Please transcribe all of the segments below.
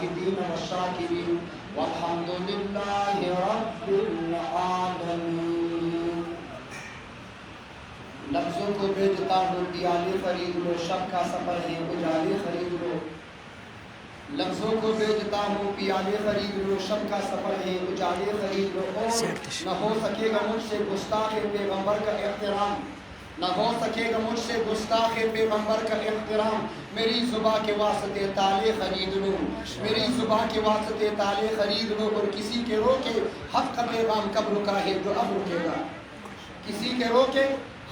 शाहिदीन व शाकिरीन वल्हम्दुलिल्लाहि रब्बिल आलमीन। लफ्ज़ों को भेजता हूँ पियाले खरीद लो, शब का सफ़र है उजाले खरीद लो। लफ्ज़ों को भेजता हूँ पियाले खरीद लो, शब का सफ़र है उजाले खरीद लो। और न हो सकेगा मुझसे गुस्ताखे पैगम्बर का एहतराम, न हो सकेगा मुझसे गुस्ताखे पैगम्बर का एहतराम। मेरी ज़ुबां के वास्ते ताले खरीद लो, मेरी ज़ुबां के वास्ते ताले खरीद लो। और किसी के रोके हक़ का पैगाम कब रुका है जो अब रुकेगा, किसी के रोके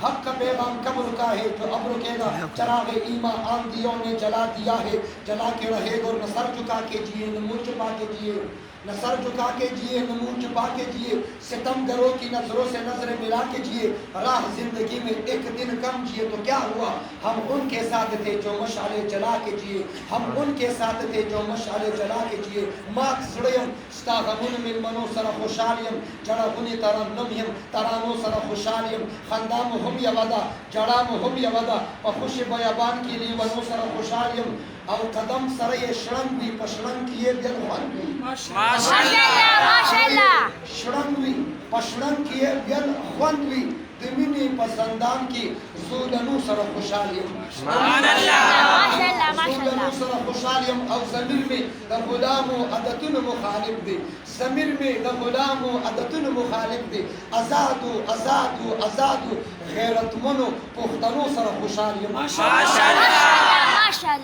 हक़ का पैगाम कब रुका है जो अब रुकेगा। चराग़े ईमान आंधियों ने जला दिया है, जला के रहेगा। और न सर झुका के जिए न मुँह छुपा के जिए, न सर झुका के जिए न मुँह छुपा के जिए। सितमगरों की नज़रों से नज़रें मिला के जिए। राह ज़िंदगी में एक दिन कम जिए तो क्या हुआ, हम उनके साथ थे जो मशाले जला के जिए, हम उनके साथ थे जो मशाले जला के जिए। माक सुड़यम स्तागमुन मिल मनो सर खुशालियम, जड़ा बुनी तरन्नुम तरानो सर खुशालियम। खंदाम हम यवदा जड़ाम हम यवदा और खुश बयाबान के लिए वनो सर खुशालियम। और कदम सर ये शरण भी पशरण किए दिल भी माशाअल्लाह माशाअल्लाह शरणवी पशरण किए दिल भी दिमिनी पसंदान की ज़ुलनु सर खुशालियम माशाअल्लाह ज़ुलनु सर खुशालियम। और ज़मीर में द गुलामो अदतुन मुखालिफ दे, ज़मीर में द गुलामो अदतुन मुखालिफ दे। आज़ादो आज़ादो आज़ादो गैरतमनो पुख्तनो सर खुशालियम माशाअल्लाह।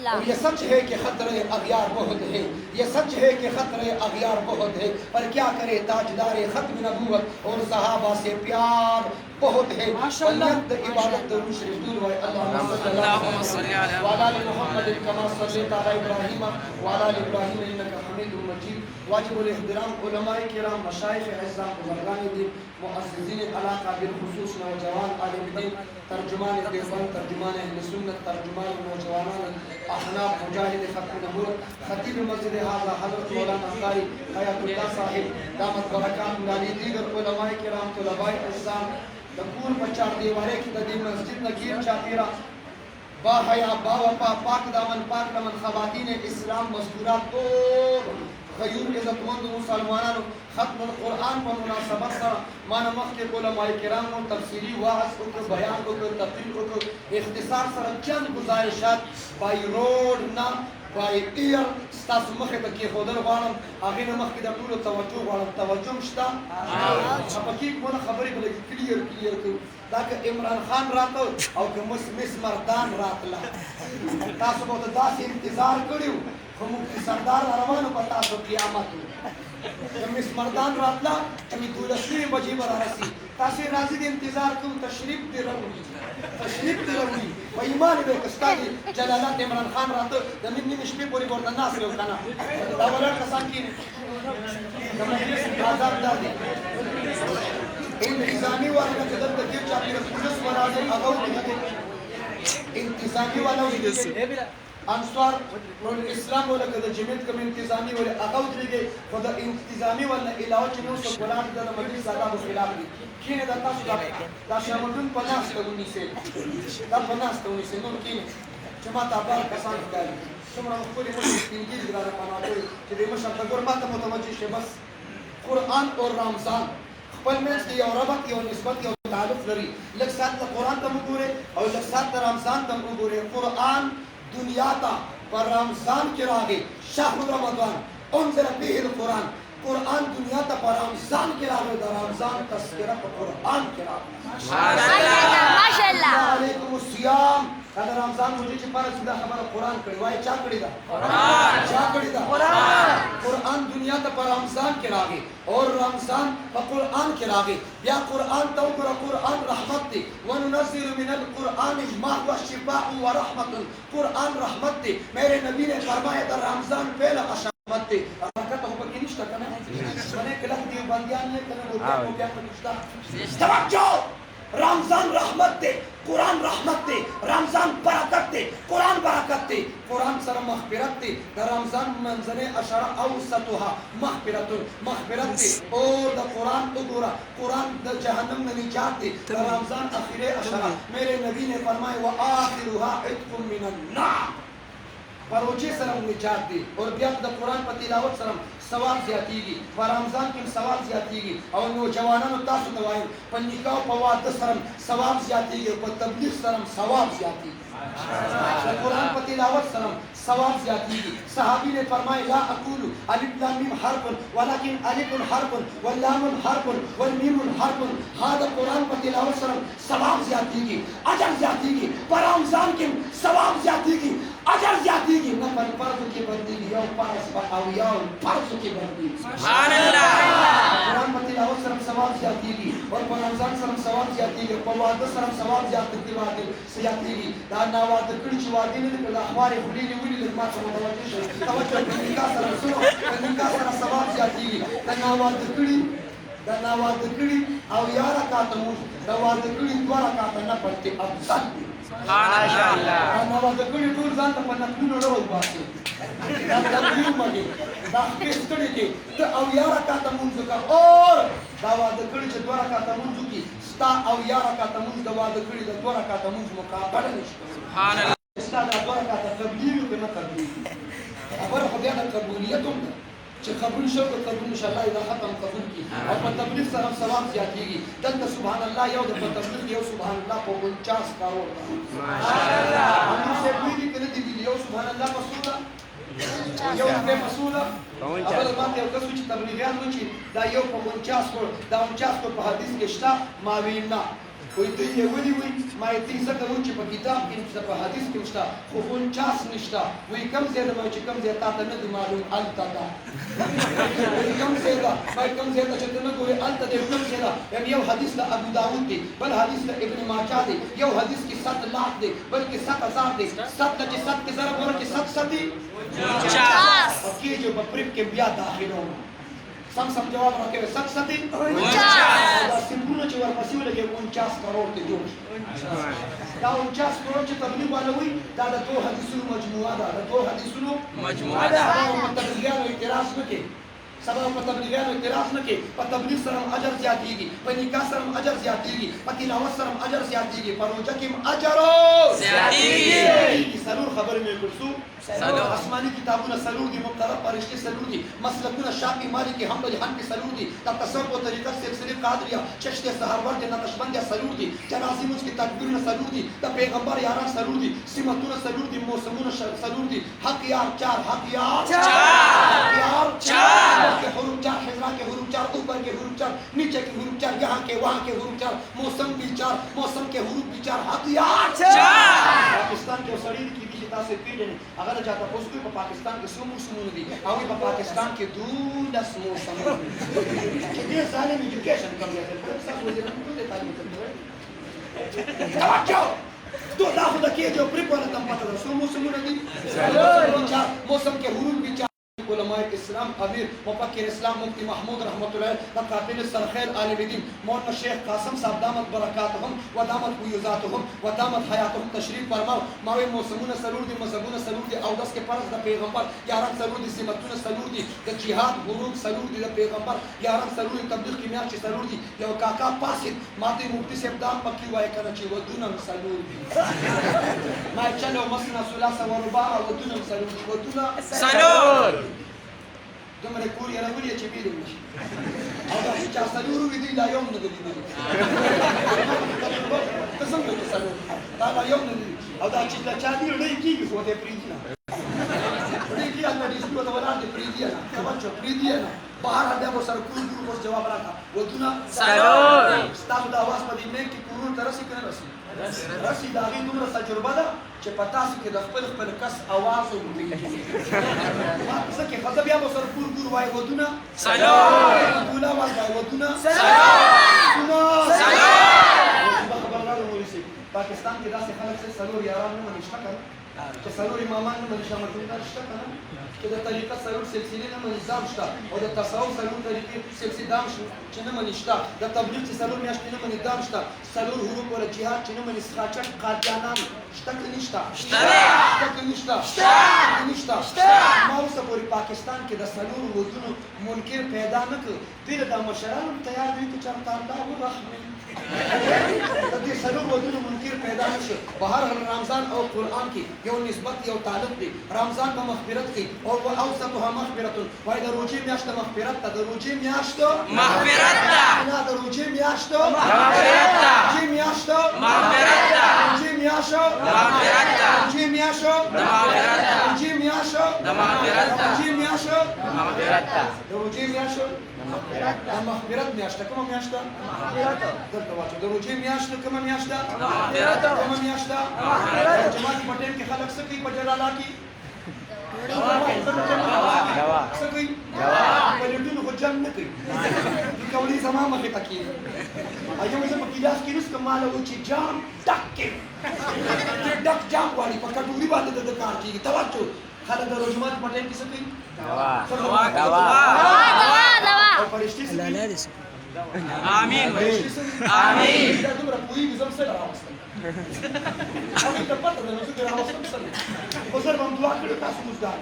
और ये सच है कि खतरे अगियार बहुत है, ये सच है कि खतरे अगियार बहुत है। पर क्या करे ताजदार खत्म नबूवत और सहाबा से प्यार बहुत है। वलियत इबादत दरूद शरीफ दूर है। अल्लाहुम्मा सल्ली अला मुहम्मद कमा सल्लैता अला इब्राहीम व अला आलि इब्राहीम इन्नका हमीदुम मजीद। वाजिबुल इहतराम उलमाए किराम, मशाइख अज़्ज़ाम, बुज़ुर्गान दीन, मुअज़्ज़िज़ीन इलाका बिलखुसूस नौजवान आलिम दीन, तर्जुमान देवबंद, तर्जुमान अहले सुन्नत, तर्जुमान नौजवानान अहनाफ, मुजाहिद खत्म नबूवत, खतीब मस्जिद हाज़ा हज़रत मौलाना कारी हयातुल्लाह साहिब दामत बरकातुहु अली, दीगर उलमाए किराम, तुलबाए अज़्ज़ाम, दकूर बचार दीवारे की तदीम मस्जिद नगीर चातीरा बाहया बावफा पाक दामन पाक दामन खवातीन इस्लाम मज़कूरात और गयूर इज़्ज़तमंद मुसलमानों खत्म कुरान पर मुनासबत सर माना मख के उलमाए किराम और तफसीरी वाज़ को बयान को तफसीर को इख्तिसार सर चंद गुज़ारिशात बाई रोड ना बाई एयर स्टास मख के खुदर वालम आगे मख के दटूल तवज्जो वालम तवज्जो मश्ता अपकी कोना खबरी बोले क्लियर क्लियर को ताकि इमरान खान रात और कि मिस मर्दान रात ला तासो बहुत दास इंतजार करियो हम सरदार अरमान पता तो क़यामत जब मिस मर्दान रात ला तमी दुलसी बजी बरासी तासे नाज़िर इंतजार को तशरीफ दे रही तशरीफ दे रही व ईमान बे कस्तादी जलालत इमरान खान रात जमीन निश्बी पूरी बोलना नास लो खाना दावला कसान की मजलिस आजाद दादी इंतजामी वाला का जदर तक चापी पुलिस वाला से अगौ इंतजामी वाला अंसवार और इस्लाम वाला का जमीयत का इंतजामी वाले अगौ तरीके खुदा इंतजामी वाला इलाज में उस गुलाम का मजलिस आदा खिलाफ दी किने दाता सुदा दाशा मदन 50 का 19 से तब 50 का 19 से नूर की जमात आबाद कसान का तुमरा कोई मुश्किल की जगह पाना कोई कि मशक गुरबात मुतवज्जि से बस कुरान और रमजान खपल में की और रबत की और निस्बत की और ताल्लुक लरी लग साथ कुरान तम गुरे और लग साथ रमजान तम गुरे। कुरान दुनिया ता पर रमजान के रागे शाहरुल रमजान उनज़िल फीहिल कुरान, कुरान दुनिया ता पर रमजान के रागे रमजान तस्करा पर कुरान के रागे माशाअल्लाह माशाअल्लाह। अलैकुम सियाम kada रमजान मुझे चिपारा सुधा खबर कुरान करी वाई चा करी दा कुरान दुनिया ता पर रमजान के रागे और रमजान पर कुरान के रागे या कुरान तो कुरान रहमत थी व नुनज़िलु मिनल कुरान मा हुवा शिफाउ व रहमतुन, कुरान रहमत थी। मेरे नबी ने फरमाया था रमजान पहला रहमत थी बरकत हो बकी निश्ता कना मने कलह दी बंदियान ने कना वो क्या निश्ता तवज्जो रमजान रहमत थे, कुरान रहमत थे, रमजान बरकत थे, कुरान बरकत थे, कुरान सर मग़फ़िरत थी। रमजान मंज़िल अशरा औसतुहा मग़फ़िरतुन मग़फ़िरत थी और द कुरान उगुरा कुरान द जहन्नम में निजात थी। रमजान आखिर अशरा मेरे नबी ने फरमाया व आखिरुहा इत्कुम मिनन नार परोचे सरम निजात दे और बिया द कुरान पर तिलावत सरम सवाब ज्यादतीगी व रमजान के सवाब ज्यादतीगी और नौजवानों तासु दवाई पर निकाह पवाद सरम सवाब ज्यादतीगी पर तबलीग सरम सवाब ज्यादती कुरान पर तिलावत सरम सवाब ज्यादतीगी सहाबी ने फरमाया ला अकूलु अलिफ लाम मीम हरफुन वलाकिन अलिफुन हरफुन वल लामुन हरफुन वल मीमुन हरफुन हादा कुरान पर तिलावत सरम सवाब ज्यादतीगी अजर ज्यादतीगी पर रमजान के सवाब ज्यादतीगी अजर ज्यादतीगी न पर फर्ज की बंदगी यौ पास बताओ यौ फर्ज की बंदगी सुभान अल्लाह कुरान पर तिलावत सरम सवाब ज्यादतीगी और पर रमजान सरम सवाब ज्यादतीगी पर वाद सरम सवाब ज्यादतीगी वाद ज्यादतीगी दा नावाद कुछ वादी ने कदा अखबार खुली हुई लगमा समझ तवज्जो निकाह सरम सुनो निकाह सरम सवाब ज्यादतीगी दा नावाद कुड़ी और यारा का तमु दवाद कुड़ी द्वारा का न पड़ते अफजल माशाअल्लाह नावाद कुड़ी दूर जान त पन्ना कुनो रो बात दा दिल मगे दा केस्तड़ी के तो और यारा का तमु का और दवाद कुड़ी के द्वारा का तमु की स्ता और यारा का तमु दवाद कुड़ी के द्वारा का तमु मुकाबला सुभान अल्लाह स्ता द्वारा का तबलीग के न तबलीग अबर खुदा कबूलियत چې قبول شو که قبول ان شاء الله اذا ختم قبول کی او په تبلیغ سره ثواب زیاتیږي دلته سبحان الله یو د په تبلیغ یو سبحان الله په 49 کروڑ ماشاءالله هم سے دوی دې کله دې یو سبحان الله مسعوده یو په مسعوده اول ما ته یو څه چې تبلیغیان و چې دا یو په 49 کروڑ دا 49 کروڑ په حدیث کې شته ما وینا کوئی ته یې ودی وي ما یې تیزه کوم چې په کتاب کې په حدیث کې شته خو 49 نشته وی کم زیاده ما چې کم زیاده تا نه معلوم التا دا کم زیاده ما کم زیاده چې نه کوی التا دې کم زیاده یعنی یو حدیث د ابو داود دی بل حدیث د ابن ماجه دی یو حدیث کې 7 لاکھ دی بلکې 7000 دی 7 چې 7 کې ضرب ورکې 7 دی 50 او کې جو په پرېپ کې بیا داخلو سم جواب راکې 7 دی 50 دا سیمبولونه چې ورپسې ولګي 49 کروڑ ته جوړ دا 49 کروڑ چې تبلیغ والوي دا د دوه حدیثونو مجموعه ده د دوه حدیثونو مجموعه ده په تبلیغ اعتراض وکړي سبا په تبلیغ اعتراض نه کې په تبلیغ سره اجر زیاتېږي په نکاح سره اجر زیاتېږي په تلاوت سره اجر زیاتېږي په روزه کې اجر زیاتېږي سلور خبرې مې کړو سلور آسمانی کتابونه سلور دي مقرر فرشتي سلور دي مسلکونه شافعي مالکي حنبلي حنفي سلور دي د تصوف او طریقت سلسله قادریه چشت سحرورد نقشبند سلور دي جنازي موږ کې تکبیرونه سلور دي د پیغمبر یاران سلور دي سمتونه سلور دي موسمونه سلور دي حق یار 4 حق یار 4 के हुरूफ 4 हिजरा के हुरूफ 4 ऊपर के हुरूफ 4 नीचे के हुरूफ 4 यहाँ के वहाँ के हुरूफ 4 मौसम भी 4 मौसम के हुरूफ भी 4 हथियार 4 पाकिस्तान के शरीर की विशेषता से पीड़े अगर जाता उसको को पाकिस्तान के सुमु सुमु दी और ये पाकिस्तान के दूरदस मौसम ये साले में एजुकेशन कम जाते सब मुझे नहीं देता नहीं तवज्जो तो दाखिल किए जो प्रिपरेशन तम पता सुमु सुमु दी मौसम के हुरूफ भी उलमाए इस्लाम अमीर मुफक्किर इस्लाम मुफ्ती महमूद रहमतुल्लाह कातिल सरखैर आलिम दीन मौलाना शेख कासिम साहब दामत बरकातहुम व दामत हुयजातहुम व दामत हयातहुम तशरीफ फरमाओ मावे मौसमुन सलूर दी मजबून सलूर दी औदस के परस द पैगंबर यारन सलूर दी सिमतुन सलूर दी द जिहाद गुरूब सलूर दी द पैगंबर यारन सलूर दी तब्दील की म्याच सलूर दी यो काका पासिद माते मुफ्ती से दाम पक्की वाय कराची व दुनम सलूर दी मा चलो मसना सुलासा व रुबा व दुनम सलूर दी व दुना सलूर دومره کور یې راغلی چې بیل نشي او دا چې سلور وي دی لا یوم نه دی قسم ته سلور دا یوم نه دی او دا چې چا دی لري کیږي خو ته پریږي نه پریږي ان دې څه په ولاړ دی پریږي نه تمچو پریږي نه بهر هدا مو سره کور کور جواب راکا ودونه سلور ستاسو د اواز په دې نه کې کورونو ترسي کنه رسی دا غي دومره تجربه ده چې پتا سي کې د خپل کس आवाज وګوري ما څه کې خدای بیا مو سره کور کور وای ودونه سلام ګولا وای ودونه سلام خبردار ولسی پاکستان کې داسې خلک چې سلور یاران نه نشته کړ چې سلور امامان نه نشته مطلب نشته کړ چې د طریقه سلور سلسله نه نظام شته او د تصوف سلور طریقې سلسله دام شته چې نه نشته د تبلیغ چې سلور میاشتې نه نظام شته سلور حروف ور جهاد چې نه سخاچک قاضیانان شته نشته نشته اوسه پورې پاکستان کې د څلورو ودونو منکر پیدا نه کړ دوی د مشرانو تیار دي چې چېرته الله ورحمه د دې څلورو ودونو منکر پیدا نه شو په هر رمضان او قرآن کې یو نسبت یو تعلق دی رمضان به مغفرت کوي او اوسطها مغفرت وایي د روژې میاشت مغفرت ده د روژې میاشت مغفرت ده نه د روژې میاشت مغفرت ده روژې میاشت مغفرت ده روژې میاشت مغفرت ده روژې میاشت مغفرت ده روژې میاشت مغفرت ده روژې میاشت مغفرت ده د روژې میاشت د مغفرت میاشت کومه میاشت ده دلته واچو د روژې میاشت کومه میاشت ده مغفرت ده کومه میاشت ده جماعت په ټیم کې خلک څه کوي په جلالا کې څه کوي پلیټونو خو جنګ نه کوي کولې زما مخې ته کېږي یو زه په ګیلاس کې نسکم ماله و چې جام ډک کې چې ډک جام غواړي په کټوري باندې د کار کېږي توجه خلک د روژمات په ټیم کې څه کوي دوا او فرشتي څه کوي آمین فرشتي څه کوي آمین دا دومره پوهېږي زه هم څه راوستم هغوی ته پته ده نو زه دې راوستم څه نه خو زه به هم دعا کړې تاسو مزدار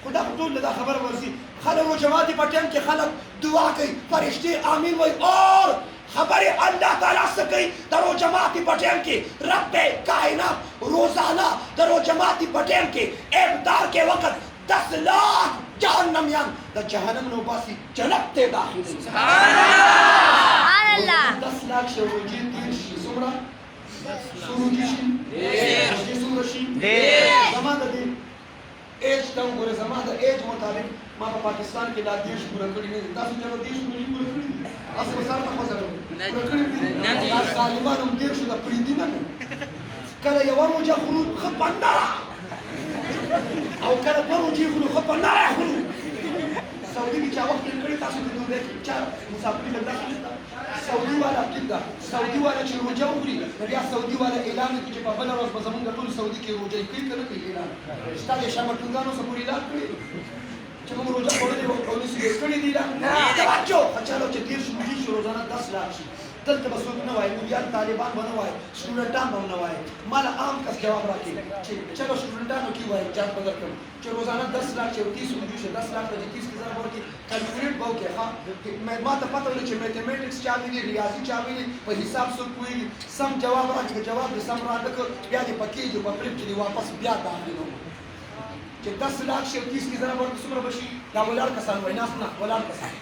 خو دا ټول دا خبره ورځي خلک روژماتي په ټیم کې خلک دعا کوي فرشتي آمین وایي اور خبریں اللہ تعالیٰ سے کئی درو جماعتی پٹیم کی رب کائنات روزانہ درو جماعتی پٹیم کی افطار کے وقت 10 لاکھ جہنمیان دا جہنم نو باسی جنت تے داخل سبحان اللہ 10 لاکھ شروجی تیر شی سمرا سروجی شی سمرا شی زمان دا دی ایج تاو گورے زمان دا ایج مطابق ما په پاکستان کې دا دیش پورا کړی نه تاسو چلو دیش پورا کړی اصل وسار په خزر نه دا ظالمان هم دیش دا پرې دي نه کله یو موجه خروج خپندرا او کله په موجه خروج خپندرا سعودي کې چا وخت کړی تاسو ته دوی چې مسافر ته داخل سعودي والا کېدا سعودي والا چې روجه وکړي بیا سعودي والا اعلان کوي چې په بل ورځ به زمونږ ټول سعودي کې روجه کوي کنه کوي اعلان ستاسو شامټونګانو سره اعلان کړی چې موږ روزه خوړلې وو او نسي کړې دي نه توجه چلو چې دیر شو موږ شو روزانه 10 لاکھ شي دلته به څوک نه وایي موږ طالبان به نه وایي سټوډنټان به نه وایي مال عام کس جواب راکړي چې چلو سټوډنټانو کې وایي جان بدل کړو چې روزانه 10 لاکھ چې 30 موږ شو 10 لاکھ د 30000 ورکړي کیلکولیټ به وکړي ها ما ته پته ولې چې میتھمیټکس چا ویلي ریاضي چا ویلي په حساب څوک ویلي سم جواب راکړي جواب دې سم راکړي بیا دې پکې جو په پرېپ کې واپس بیا داخلو چې 10 لاکھ شي 30000 ورکړي څومره بشي دا ولار کسان وای ناس نه ولار کسان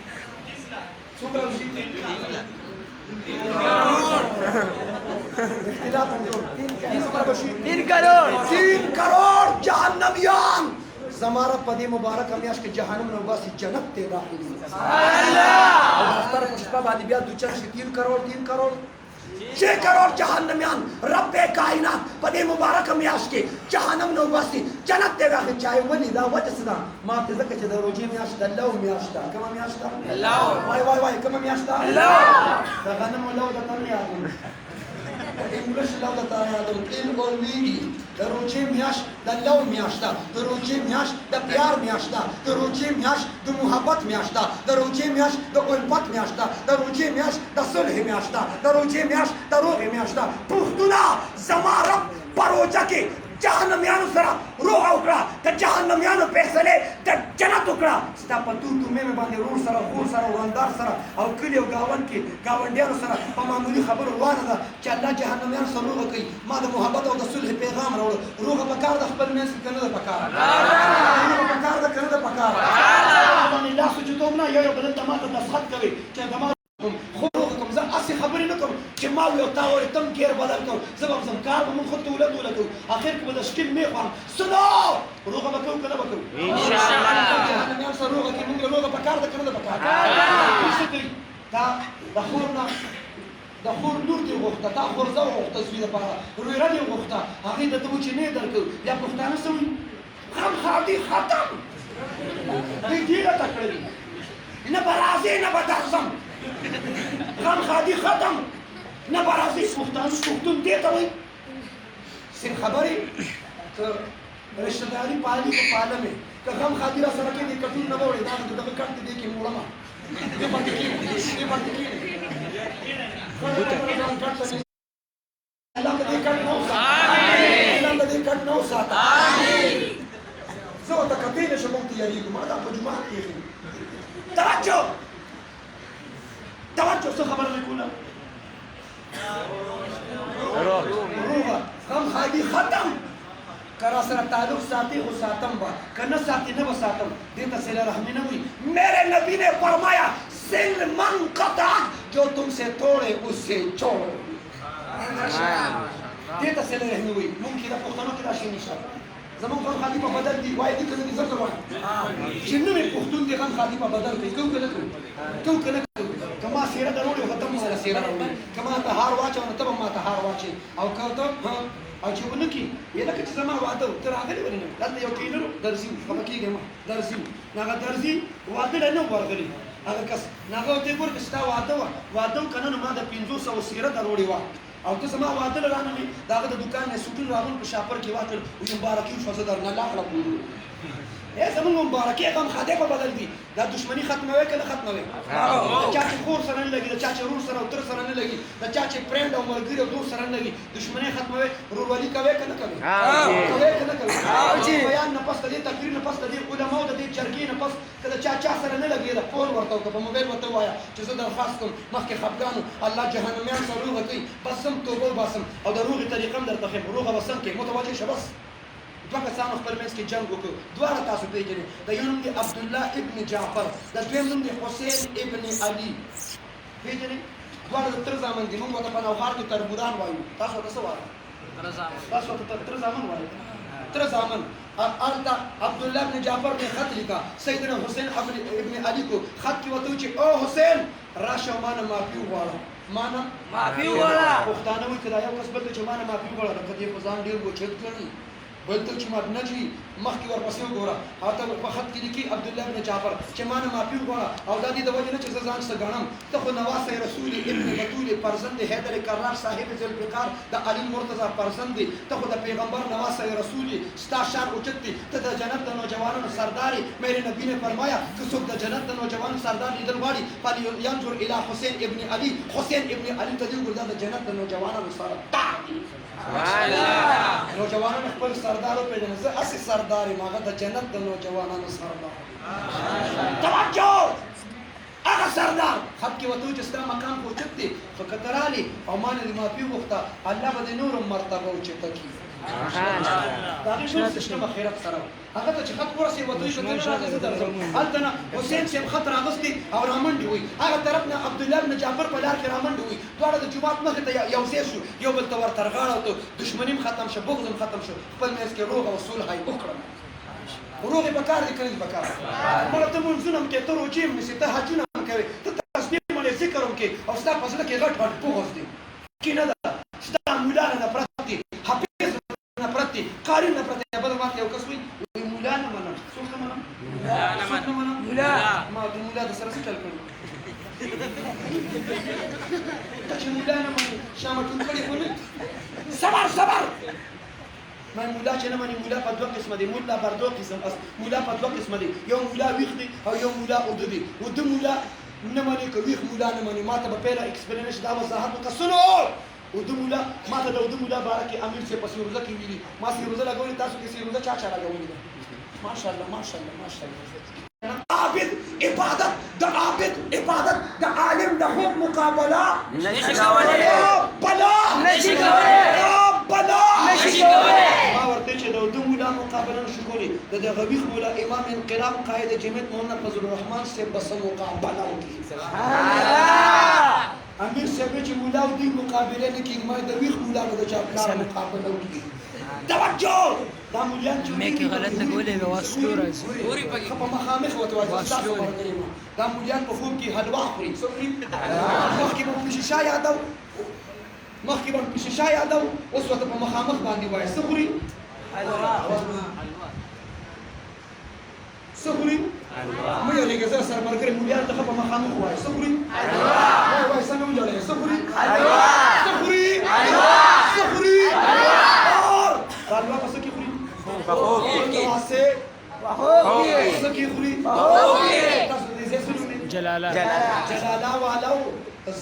څومره بشي 3 करोड़ जहन्नमियान زماره په دې مبارک میاشت کې جهنم نو باسي جنت ته داخلي الله اختر په شپه باندې بیا د 3 करोड़ 6 करोड़ جهنميان رب کائنات په دې مبارک میاشت کې جهنم نو باسي جنت ته داخلي چای ولې دا وجه څه ده ما ته ځکه چې د روزي میاشت د لو میاشت ده کومه میاشت ده لو وای کومه میاشت ده لو دا غنم لو د تم یادم انګلیش لو د تم یادم ان اور وی د روزي میاشت د لو میاشت ده د روزي میاشت د پیار میاشت ده د روزي میاشت د محبت میاشت ده د روزي میاشت د الفت میاشت ده د روزي میاشت د صلح میاشت ده د روزي میاشت د روح میاشت ده پښتونه زماره پروجه کې جهنميانو سره روح وکړه د جهنميانو فیصله د جنت وکړه ستا په تو مې باندې روح سره خور سره وندار سره او کلی او گاون کې گاونډیانو سره په معمولی خبرو روانه ده چې الله جهنميانو سره روح کوي ما د محبت او د صلح پیغام راوړ روح په کار د خپل منځ کې نه ده پکار روح په کار د کنه ده پکار باندې الله سجدوم نه یو بدل ته ماته تسخط کوي چې دما خو کوم زه اسی خبرې نه کوم چې ما یو تا وې تم کېر بدل کوم زه به زم کار به مونږ خو ته ولګو اخر کې به د شکل مې خوام سنو روغه به کوو کنه به کوو ان شاء الله جهنميان سره روغه کې مونږ روغه په کار ده کنه ده په کار څه کوي دا د خور نور دی وخته تا خور زو وخته سوي لپاره روی را دی وخته هغه د ته چې نه درکو یا پښتانه سوي هم خاطي ختم دې دې را تکړه نه برازي نه بدرزم غم خادي ختم نه برازي پښتون دې ته وایي سین خبرې رشتہ داری پالي په پالمه که غم خادي را سره کې دې کټون نه وړي دا دغه کټ دې کې موړما دې باندې کې الله دې کټ نو ساته الله دې کټ نو ساته زه ته کتل شم یریږو ما دا په جومات کې ایښي توجه توجه څه خبره مې کوله روغه غم خالي ختم که را سره تعلق ساتي خو ساتم به که نه ساتي نه به ساتم دې ته صله رحمي نه وي میرے نبی نے فرمایا سل من قطع جو تم سے توڑے اس سے چھوڑو دې ته صله رحمي وي موږ کې د پښتنو کې دا شی نشته زموږ غم خالي په بدل دي وایي دې که نه دي زه وایم چې نوې پښتون دې غم خالي په بدل کوي کوم که نه کوي کوم که نه کوي که ما سیره دروړې وه ته مو سره سیره راوړې که ما ته هار واچوه نو ته به ما ته هار واچوې او که ته او چې ونه کړي یا لکه چې زما واده و ته راغلی ولې نه دلته یو ټیلر و درزي و خفه کېږې مه درزي و نو هغه درزي واده له نه و ورغلی هغه کس نو هغه ورته یې ګوره که ستا واده وه واده و که نه نو ما د 500 سیره دروړې وه او ته زما واده له رانغلې د هغه د دوکان نه سوټونه راغلل په شاپر کې واچول وایي مبارکي وشوه زه درنه لاړم زمونږ مبارکي غم خادې په بدل دي دا دشمني ختموي که نه ختموي د چا چې خور سره نه لګي د چا چې رور سره او تر سره نه لګي د چا چې فرینډ او ملګري او دوست سره نه لګي دشمني ختموي ورورولي کوي که نه کوي کوي که نه کوي بیان نه پس د دې تقریر نه پس د دې علماو د دې جرګې نه پس که د چا سره نه لګي د فون ورته وکړه په موبایل ورته ووایه چې زه درخواست کوم مخکې خفګان الله جهنمیان سره روغه کوي بس هم توبه وباسم او د روغې طریقه هم درته ښیم روغه به څنګه کوې متوجه شه بس دوه کسانو خپل منځ کې جنګ وکړ دواړه تاسو پېژنئ د یو نوم دی عبدالله ابن جعفر د دویم نوم دی حسین ابن علي پېژنئ دواړه د تره زامن دي موږ ورته په نوښار کې تربوران وایو تاسو ورته څه وایو تاسو ورته تره زامن وایو تره زامن هلته عبدالله ابن جعفر نے خط لیکا سیدنا حسین ابن علي کو خط کې ورته وایي چې او حسین راشه او مانه معافي وغواړه مانه معافي وغواړه پښتانه وایي که دا یو کس بل ته چې مانه معافي وغواړه لکه دې خو ځان ډېر اوچت ګڼي بل ته چې مدنج وي مخکې ورپسې وګوره هلته په خط کې لیکي عبدالله ابن جعفر چې ما نه معافي وغواړه او دا دې د وجې نه چې زه ځان څه ګڼم ته خو نواس رسول ابن بطول فرزند حیدر کرار صاحب ذوالفقار د علي مرتضی فرزند دی ته خو د پیغمبر نواس رسول ستا شان اوچت دی ته د جنت د نوجوانانو سردار میرے نبی نے فرمایا که څوک د جنت د نوجوانو سردار لیدل غواړي فلینظر الی حسین ابن علي حسین ابن علي ته دې وګوره دا د جنت د نوجوانانو سردار دی نوجوانانو خپل سردار وپېژنه زه هسې سردار یم هغه د جنت د نوجوانانو سردار توجه هغه سردار خط کې ورته وایي چې ستا مقام خو اوچت دی خو که ته رالې او ما نه دې معافي وغوښته الله به دې نور هم مرتبه اوچته کړي د هغې ټول سیسټم اخرت سره هغه ته چې خط ورسېږي ورته وایي چې ته نه راځې زه درځم هلته نه حسین صاحب خط راغوستی او رامنډې وي هغه طرف نه عبدالله بن جعفر په لار کې رامنډې وي دواړه د جومات مخې ته یو ځای شو یو بل ته ورته رغاړه او دښمني هم ختم شو بغض هم ختم شو خپل منځ کې روغ او صلح یې وکړه روغې په کار دي که نه دي په کار مړه ته مونځونه هم کوې ته روجې هم نیسې ته حجونه هم کوې ته تسبیح باندې ذکر هم کوې او ستا په زړه کې غټ غټ بغض دی کینه ده ستا مولا نه نفرت دی حافظ نفرت دی قاري نفرت دی بل وخت یو کس وایي مولا نه منم څوک نه منم څوک نه منم مولا ما د مولا د سره څه چل کړي ته چې مولا نه منې شامه ټول کړې خو نه صبر صبر ما مولا چې نه مني مولا په دوه قسمه دي مولا پر دوه قسم مولا په دوه قسمه دي یو مولا ویښ دی او یو مولا اوده دی اوده مولا نه مني که ویښ مولا نه مني ما ته به پیله اکسپلینیشن دا وضاحت وکړه سنو اوده مولا ما ته د اوده مولا باره کې امیر صاحب په سیروزه کې ویلي ما سیروزه لګولې تاسو کې سیروزه چا چا لګولې ده ماشاءالله ماشاءالله ماشاءالله عابد عبادت د عابد عبادت د عالم د خوب مقابله نشي کولی بلا نشي کولی بلا نشي کولی ما ورته چې د دوه مولا مقابله نشي کولی د دغه ویښ مولا امام انقلاب قائد جمعیت مولانا فضل الرحمن صاحب بس مقابله وکړي سبحان الله امیر صاحب چې مولا او دې مقابله نه کېږي ما د ویښ مولا به د چا پلار مقابله وکړي توجه دا مولیان چې مې کې غلط لګولې وه واسطو راځي ښه په مخامخ وتوجه ستاسو ورکړې وه دا مولیان په خوب کې حلوا خوري څه خوري مخکې به په شیشه یادو مخکې به په شیشه یادو اوس ورته په مخامخ باندې وایي څه خوري څه خوري مه یادېږه زه سره ملګری مولیان ته ښه په مخامخ وایي څه خوري وایي څنګه وجړی څه خوري څه خوري څه خوري حلوا په څه کې خوري په خوب کې څه کې خوري تاسو دې څه سنوي جلاله جلاله والو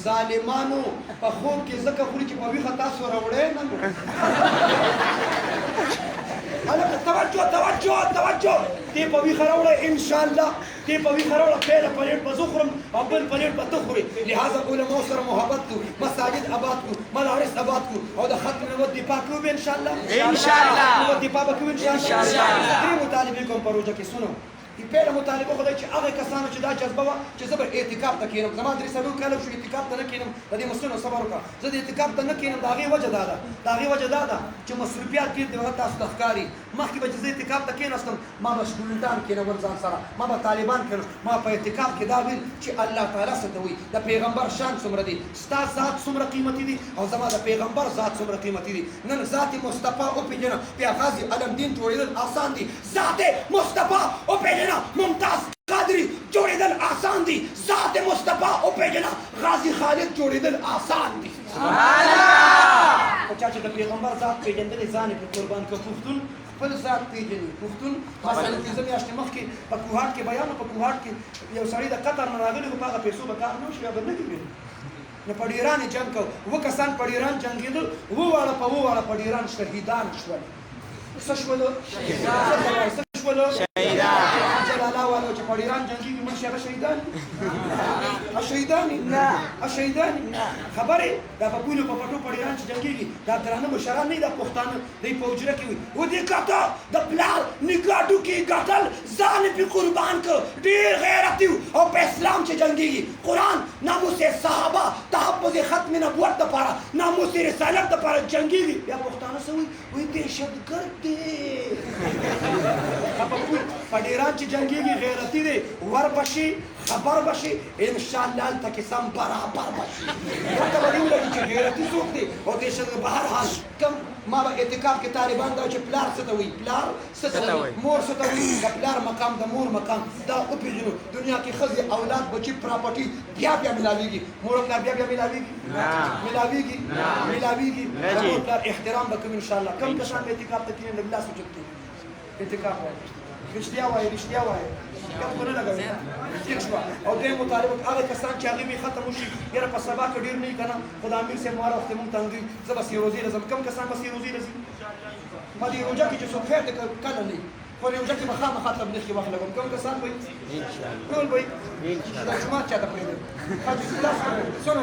ظالمانو په خوب کې ځکه خوري چې په ویښه تاسو راوړی نه هلا توجه دې په وی خروړه ان شاء الله دې په وی خروړه پیله پلیټ په زخرم او بل پلیټ په تخوري لہذا علماء سره محبت کو مساجد آباد کو مدارس آباد کو او د ختم نو دفاع کوو ان شاء الله نو دفاع وکړو ان شاء الله دې مطالبه کوم پروژه کې سنو دی پیله مطالبه خدای چې هغه کسانو چې دا جذبه وه چې زه به اعتکاف ته کښېنم زما درې څلور کاله شو اعتکاف ته نه کښېنم د دې مسلمانو صبر وکړه زه د اعتکاف ته نه کښېنم د هغې وجه دا ده چې مصروفیات ډېر دي هغه تاسو ته ښکاري مخکې به چې زه اعتکاف ته کښېناستم ما به سټوډنټان کښېنول ځان سره ما به طالبان کښېنول ما په اعتکاف کې دا ویل چې الله تعالی څه ته وایي د پیغمبر شان څومره دی ستا ذات څومره قیمتي دی او زما د پیغمبر ذات څومره قیمتي دی نن ذات مصطفی وپېژنه بیا غازي علمدین جوړېدل آسان دي ذات مصطفی وپېژنه ممتاز قادری جوړېدل آسان دي ذات مصطفی وپېژنه غازي خالد جوړېدل آسان دي سبحان الله او چا چې د پیغمبر ذات پېژندلې ځان یې پرې قربان کړ پښتون خپل ذات پېژني پښتون مثلا پنځه میاشتې مخکې په کوهاټ کې بیان په کوهاټ کې یو سړی د قطر نه راغلی و په هغه پیسو به کار نه وشي به نه کېږي نو په ډیران یې جنګ کوو اووه کسان په ډیران جنګېدل اووه واړه په اووه واړه په ډیران شهیدان شول څه شولو جلاله والو چې په ډیران جنګېږي موږ چې هغه شهیدان خبرې دا په پولو په پټو په ډیران چې جنګېږي دا درانه مشران نه دي دا پښتانه دوی په حجره کې وي و دې کاته د پلار نګاډو کې ګټل ځان یې پرې قربان کړ ډېر غیرتي او په اسلام چې جنګېږي قرآن ناموس صحابه تحفظ ختم نبوت دپاره ناموس رسالت دپاره جنګېږي بیا پښتانه څه وایي وایي دهشتګرد دی په ډیران چې جنګېږي غیرتي دی ور بشي خبر بشي انشاءالله هلته کې سم برابر بشي ورته به دې ولګي چې غیرتي څوک دی او دهشتګرد به هر حال کم ما به اعتکاف کې طالبان دا چې پلار څه ته وایي پلار څه ته وایي مور څه ته وایي د پلار مقام د مور مقام دا وپېژنو دنیا کې ښځې اولاد بچي پراپرټي بیا ملاویږي مور او پلار بیا ملاویږي د مور پلار احترام به کوو انشاءالله کم کسان به اعتکاف ته کښېني لږ لاس اوچت کړي اعتکاف وایي رښتیا وایي کم خو نه لګوي ټیک شوه او دویم مطالبه هغه کسان چې هغې مې ختم وشي یاره په سبا کې ډېر نه وي که نه خو د امیر صاحب مهاره وخت یې مونږ ته همدوی زه به سیروزې له ځم کم کسان به سیروزې له ځي ما دې روژه کې چې څوک خیر دی کله نه خو روژه کې به خامخا تبلیغ کې وخت لګوم کم کسان به ټول به دا جومات چا ته پرېږدم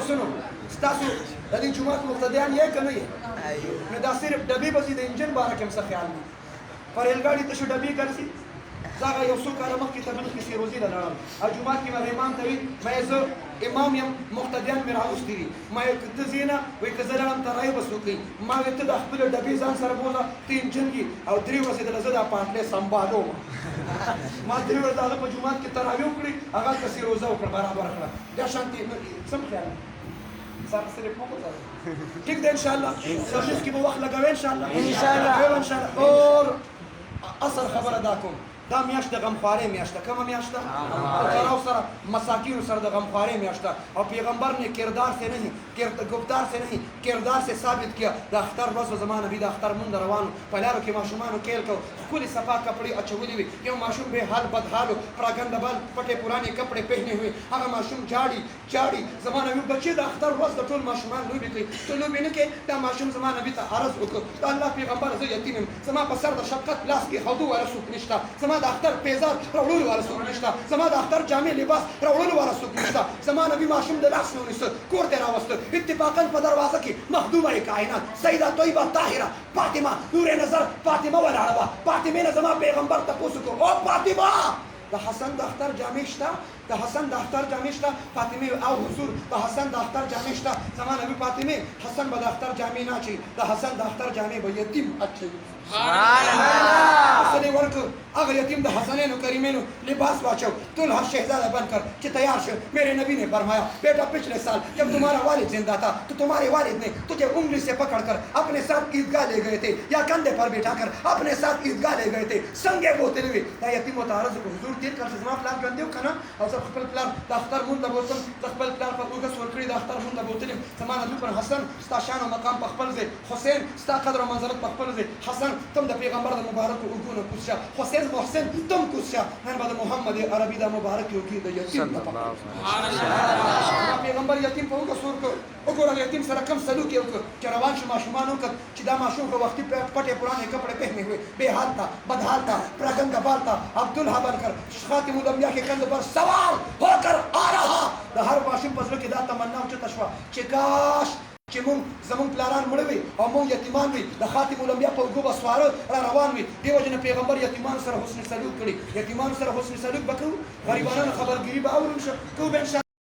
سنو ستاسو د دې جومات مقتدیان یې که نه یې نو دا صرف ډبې به ځي د انجن باره کې هم څه خیال دی په ریلګاډي تشو ډبې ګرځي زه هغه یو څو کاله مخکې تبلیغ کې سیروزې له لاړم او جومات کې مې امام ته وي ما زه امام یم مقتدیان مې راوستي دي ما ته ځې نه وایي که زه لاړم ترایې به څوک کوي ما وایي ته د خپلې ډبې ځان سره بوځه ته انجن کې او 3 ورځې دله زه دا پاټلې سنبالوم ما 3 ورځې هغه په جومات کې تراویح وکړې هغه هلته سیروزه وکړه برابر کړه بیا شانتې سم خیال ٹھیک ہے انشاءاللہ سرجس کی وہ وقت لگاوے انشاءاللہ اور اصل خبر ادا کوم دا میاشت د غمخوارۍ میاشت ده کومه میاشت ده فقراو سره مساکینو سره د غمخوارۍ میاشت ده او پیغمبر نے کردار سے نہیں گفتار سے نہیں کردار سے ثابت کیا د اختر ورځ زما نبي د اختر مونږ روانو په لارو کې ماشومانو کیل کو ښکلې صفا کپڑے اچولي وي یو ماشوم بے حال بدحالو پراګنده بال پټې پرانې کپڑے پهنې ہوئے هغه ماشوم جاړي زما نبي بچي د اختر ورځ د ټول ماشومان لوبې کوي ته لوبې نه کوې دا ماشوم زما نبي ته عرض وکړ د الله پیغمبر زه یتیم یم زما په سر د شفقت لاس کې خودو والا څوک نشته زما د اختر پیزار راوړلو والا څوک نشته زما د اختر جامې لباس راوړلو والا څوک نشته زما نبي ماشوم د لاس نه ونیسه کور ته راوسته اتفاقا په دروازه کې مخدومه کائنات سیده طیبه طاهره فاطمه نور نظر فاطمه ولاړه وه فاطمې نه زما پیغمبر تپوس وکړو او فاطمه د حسن د اختر جامې شته د حسن د اختر جامې شته فاطمې او حضور د حسن د اختر جامې شته زما نبي فاطمې حسن به د اختر جامې نه اچوي د حسن د اختر جامې به یتیم اچوي حسن یې ورکړ هغه یتیم د حسنینو کریمینو لباس واچو دلہا شہزادہ بن کر کہ تیار شو میرے نبی نے فرمایا بیٹا پچھلے سال جب تمہارا والد زندہ تھا تو تمہارے والد نے تجھے انگلی سے پکڑ کر اپنے ساتھ عیدگاہ لے گئے تھے یا کندھے پر بٹھا کر اپنے ساتھ عیدگاہ لے گئے تھے سنگے بوتے ہوئے دا یتیم و تعرض کو حضور تیر کر زما پلان ژوندی و که نه او زه خپل پلان د اختر مونږ د بوتل د خپل پلان په اوګه سور کړی د اختر مونږ د بوتل زمانه د پر حسن ستا شان او مقام په خپل ځای حسین ستا قدر او منزلت په خپل ځای حسن تم د پیغمبر د مبارک اوګونو کوشا حسین محسن تم کوشا نن بعد محمد عربي د مبارک یو کې د یتیم پیغمبر یتیم په اوګه سور کو وګوره یتیم سره کم سلوک یو چې روان شو ماشومان وکړ چې دا ماشوم په وختي پټه پرانه کپڑے پہنے ہوئے بے حال تھا بدحال تھا پراگند بال تھا عبداللہ بن کر خاتم الانبیاء کے کندھوں پر سوار ہو کر آ رہا دا ہر ماشوم په زړه کې دا تمنا چې تشوا چې کاش چې مونږ زمونږ پلاران مړه وي او مونږ یتیمان وي د خاتم الانبیاء په اوږو به سواره را روان وي دیو جن پیغمبر یتیمان سره حسن سلوک کړي یتیمان سره حسن سلوک وکړو غریبانو خبرګیری به اورو کو به ان شاء